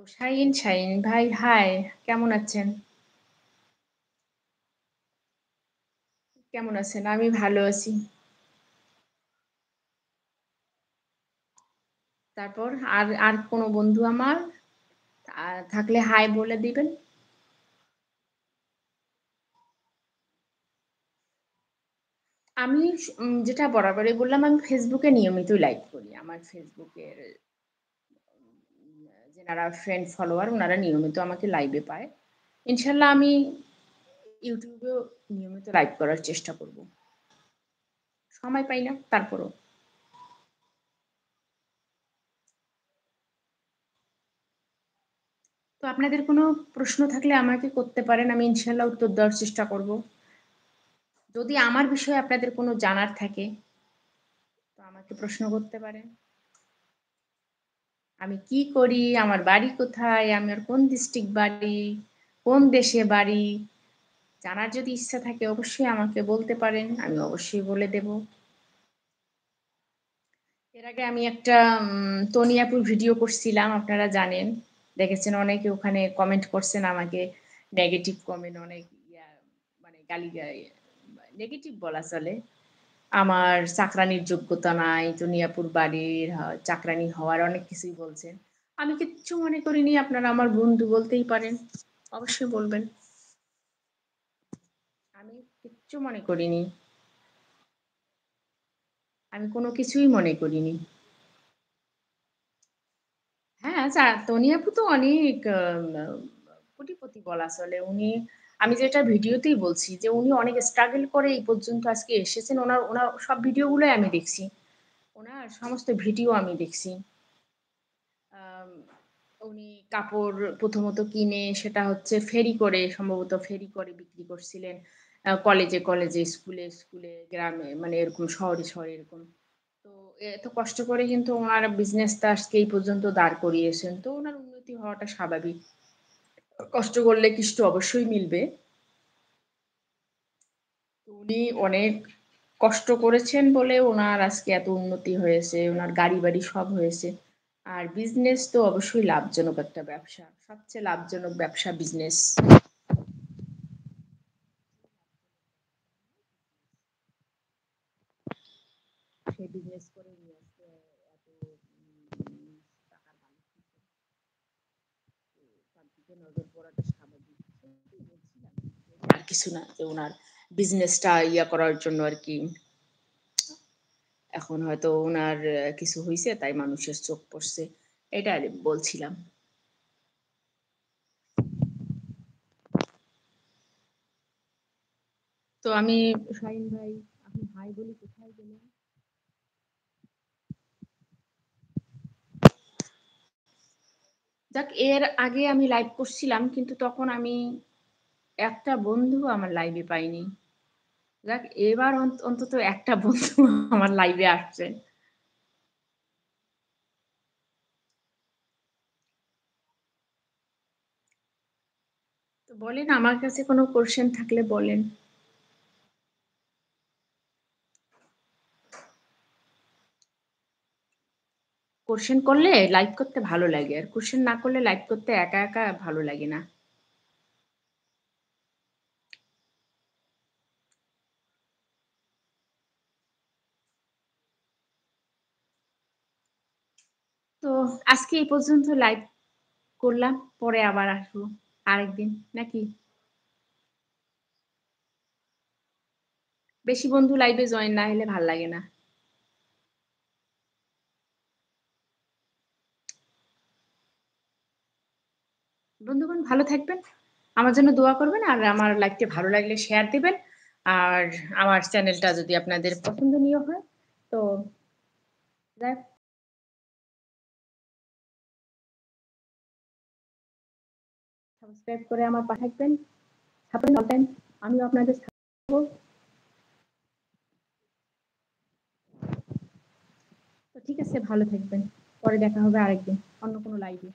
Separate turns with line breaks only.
শাহিন শাহিন ভাই হাই, কেমন আছেন? কেমন আছেন? আমি ভালো আছি। তারপর আর আর কোনো বন্ধু আমার থাকলে হাই বলে দিবেন। আমি যেটা বরাবরই বললাম আমি ফেসবুকে নিয়মিতই লাইভ করি। আমার ফেসবুকের যারা ফ্রেন্ড ফলোয়ার উনারা নিয়মিত আমাকে লাইভে পায়। ইনশাআল্লাহ আমি ইউটিউবেও নিয়মিত লাইভ করার চেষ্টা করব। সময় পাই না তারপরও। তো আপনাদের কোনো প্রশ্ন থাকলে আমাকে করতে পারেন। আমি ইনশাআল্লাহ উত্তর দেওয়ার চেষ্টা করব। যদি আমার বিষয়ে আপনাদের কোনো জানার থাকে তো আমাকে প্রশ্ন করতে পারেন। আমি কি করি, আমার বাড়ি কোথায়, আমার কোন ডিস্ট্রিক্ট বাড়ি, কোন দেশে বাড়ি, জানার যদি ইচ্ছা থাকে অবশ্যই আমাকে বলতে পারেন। আমি অবশ্যই বলে দেব। এর আগে আমি একটা তনি আপুর ভিডিও করছিলাম আপনারা জানেন। দেখেছেন অনেকে ওখানে কমেন্ট করছেন আমাকে নেগেটিভ কমেন্ট অনেক মানে নেগেটিভ বলা চলে। আমার চাকরানির যোগ্যতা নাই, দুনিয়াপুর বাড়ির চাকরানি হওয়ার অনেক কিছুই বলছেন। আমি কিচ্ছু মনে করিনি, আপনারা আমার বন্ধু বলতেই পারেন। অবশ্যই বলবেন। আমি কিচ্ছু মনে করিনি। আমি কোনো কিছুই মনে করিনি। হ্যাঁ, তনিয়াপু তো অনেক কোটিপতি বলা চলে। আমি যেটা ভিডিওতেই বলছি যে উনি অনেক স্ট্রাগল করে এই পর্যন্ত আজকে এসেছেন। উনার উনার সব ভিডিওগুলোই আমি দেখছি। উনার সমস্ত ভিডিও আমি দেখছি। আম উনি কাপড় প্রথমত কিনে সেটা হচ্ছে ফেরি করে সম্ভবত ফেরি করে বিক্রি করছিলেন। কলেজে, স্কুলে, গ্রামে মানে এরকম শহরে এরকম। তো এত কষ্ট করে কিন্তু উনার বিজনেসটা আজকে এই পর্যন্ত দাঁড় করিয়েছেন। তো উনার উন্নতি হওয়াটা স্বাভাবিক। কষ্ট করলে কৃষ্ট অবশ্যই মিলবে। তো উনি অনেক কষ্ট করেছেন বলে উনার আজকে এত উন্নতি হয়েছে। উনার গাড়ি-বাড়ি সব হয়েছে। আর বিজনেস তো অবশ্যই লাভজনক একটা ব্যবসা। সবচেয়ে লাভজনক ব্যবসা বিজনেস। সে বিজনেস করে নিয়ে আজকে এত টাকার মালিক হয়েছে। তো তার দিকে নজর পড়াটা স্বাভাবিক। সেটাই বলছিলাম। আর কিছু না যে উনার বিজনেসটা করার জন্য আরকি এখন হয়তো উনার কিছু হইছে তাই মানুষের চোখ পড়ছে। এটা আর বলছিলাম। তো আমি শাহিন ভাই, আপনি ভাই বলি কোথায় গেলেন? যাক এর আগে আমি লাইভ করছিলাম কিন্তু তখন আমি একটা বন্ধু আমার লাইভে পাইনি। যাক এবার অন্তত একটা বন্ধু আমার লাইভে আসছে। তো বলেন আমার কাছে কোনো কোয়েশ্চেন থাকলে বলেন। কোয়েশ্চেন করলে লাইভ করতে ভালো লাগে। আর কোয়েশ্চেন না করলে লাইভ করতে একা ভালো লাগে না। তো আজকে এই পর্যন্ত লাইভ করলাম। পরে আবার আসবো আরেকদিন নাকি? বেশি বন্ধু লাইভে জয়েন না হলে ভাল লাগে না। বন্ধুগণ ভালো থাকবেন। আমার জন্য দোয়া করবেন আর আমার লাইভটি ভালো লাগলে শেয়ার দিবেন। আর আমার চ্যানেলটা যদি আপনাদের পছন্দনীয় হয় তো লাইক সাবস্ক্রাইব করে আমার পাশে থাকবেন। সাপোর্ট করবেন। আমিও আপনাদের থাকবো। তো ঠিক আছে ভালো থাকবেন। পরে দেখা হবে আরেকদিন অন্য কোনো লাইভে।